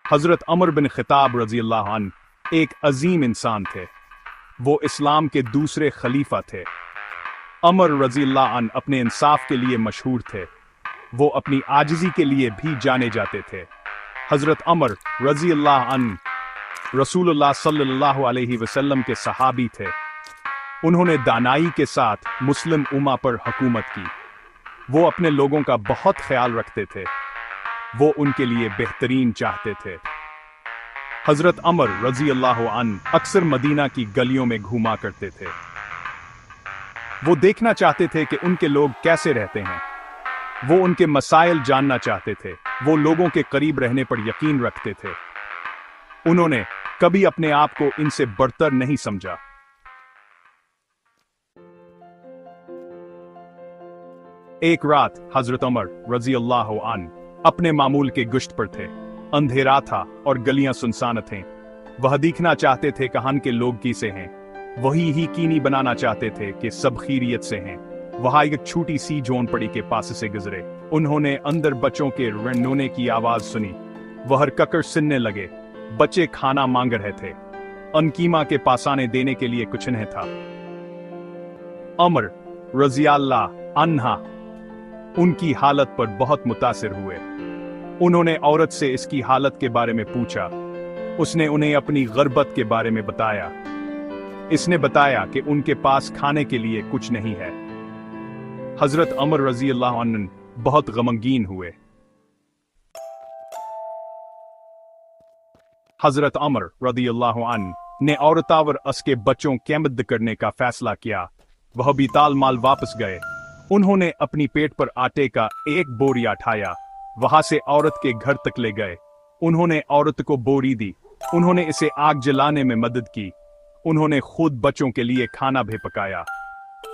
हजरत अमर बिन खिताब रजी अल्लाह अन्हु एक अजीम इंसान थे। वो इस्लाम के दूसरे खलीफा थे। अमर रजी अल्लाह अन्हु अपने इंसाफ के लिए मशहूर थे। वो अपनी आजिज़ी के लिए भी जाने जाते थे। हजरत अमर रजी अल्लाह अन्हु रसूलुल्लाह सल्लल्लाहु अलैहि वसल्लम के सहाबी थे। उन्होंने दानाई के साथ मुस्लिम उम्मा पर हुकूमत की। वो अपने लोगों का बहुत ख्याल रखते थे। वो उनके लिए बेहतरीन चाहते थे। हजरत अमर रजी अल्लाह अन्हु अक्सर मदीना की गलियों में घूमा करते थे। वो देखना चाहते थे कि उनके लोग कैसे रहते हैं। वो उनके मसाइल जानना चाहते थे। वो लोगों के करीब रहने पर यकीन रखते थे। उन्होंने कभी अपने आप को इनसे बढ़तर नहीं समझा। एक रात हजरत अमर रजी अल्लाह अन्हु अपने मामूल के गुश्त पर थे। अंधेरा था और गलियां सुनसान थीं। वह देखना चाहते थे कहां के लोग कैसे हैं। वही ही यकीनी बनाना चाहते थे कि सब खैरियत से हैं। वहां एक छोटी सी झोंपड़ी के पास से गुजरे। उन्होंने अंदर बच्चों के रोने की आवाज सुनी। वह ककर सुनने लगे। बच्चे खाना मांग रहे थे। अनकीमा के पास आने देने के लिए कुछ नहीं था। अमर रजी अल्लाह अन्हा उनकी हालत पर बहुत मुतासिर हुए। उन्होंने औरत से इसकी हालत के बारे में पूछा। उसने उन्हें अपनी गर्बत के बारे में बताया। इसने बताया कि उनके पास खाने के लिए कुछ नहीं है। हजरत अमर रजी अल्लाह अन्हु बहुत गमगीन हुए। हजरत अमर रजी अल्लाह अन्हु ने औरतावर उसके बच्चों की मदद करने का फैसला किया। वह बीताल माल वापस गए। उन्होंने अपनी पेट पर आटे का एक बोरिया उठाया। वहां से औरत के घर तक ले गए। उन्होंने औरत को बोरी दी। उन्होंने इसे आग जलाने में मदद की। उन्होंने खुद बच्चों के लिए खाना भी पकाया।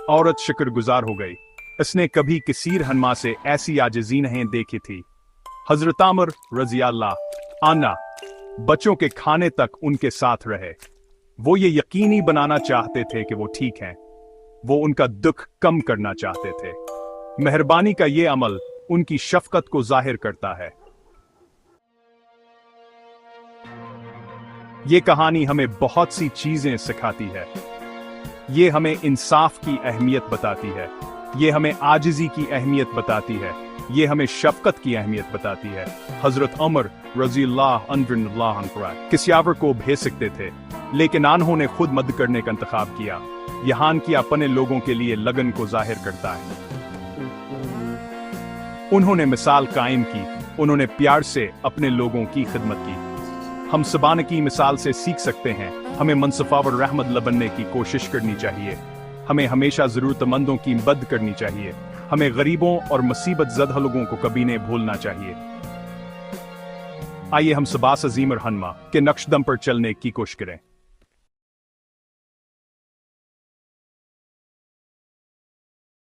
औरत शुक्रगुजार हो गई। इसने कभी किसी रहनुमा से ऐसी आजिज़ी नहीं देखी थी। हजरत अमर रजी अल्लाह अन्हु बच्चों के खाने तक उनके साथ रहे। वो ये यकीनी बनाना चाहते थे कि वो ठीक हैं। वो उनका दुख कम करना चाहते थे। मेहरबानी का ये अमल उनकी शफकत को जाहिर करता है। ये कहानी हमें बहुत सी चीजें सिखाती है। ये हमें इंसाफ की अहमियत बताती है। ये हमें आजिज़ी की अहमियत बताती है। ये हमें शफकत की अहमियत बताती है। हजरत अमर रजी अल्लाह अन्हु किसी और को भेज सकते थे, लेकिन उन्होंने खुद मदद करने का इंतखाब किया। यहाँ की अपने लोगों के लिए लगन को जाहिर करता है। उन्होंने मिसाल कायम की। उन्होंने प्यार से अपने लोगों की खिदमत की। हम सबान की मिसाल से सीख सकते हैं। हमें मनसफावर रहमत बनने की कोशिश करनी चाहिए। हमें हमेशा जरूरतमंदों की मदद करनी चाहिए। हमें गरीबों और मुसीबत ज़दा लोगों को कभी नहीं भूलना चाहिए। आइए हम सबास अजीम और हनमा के नक्शदम पर चलने की कोशिश करें।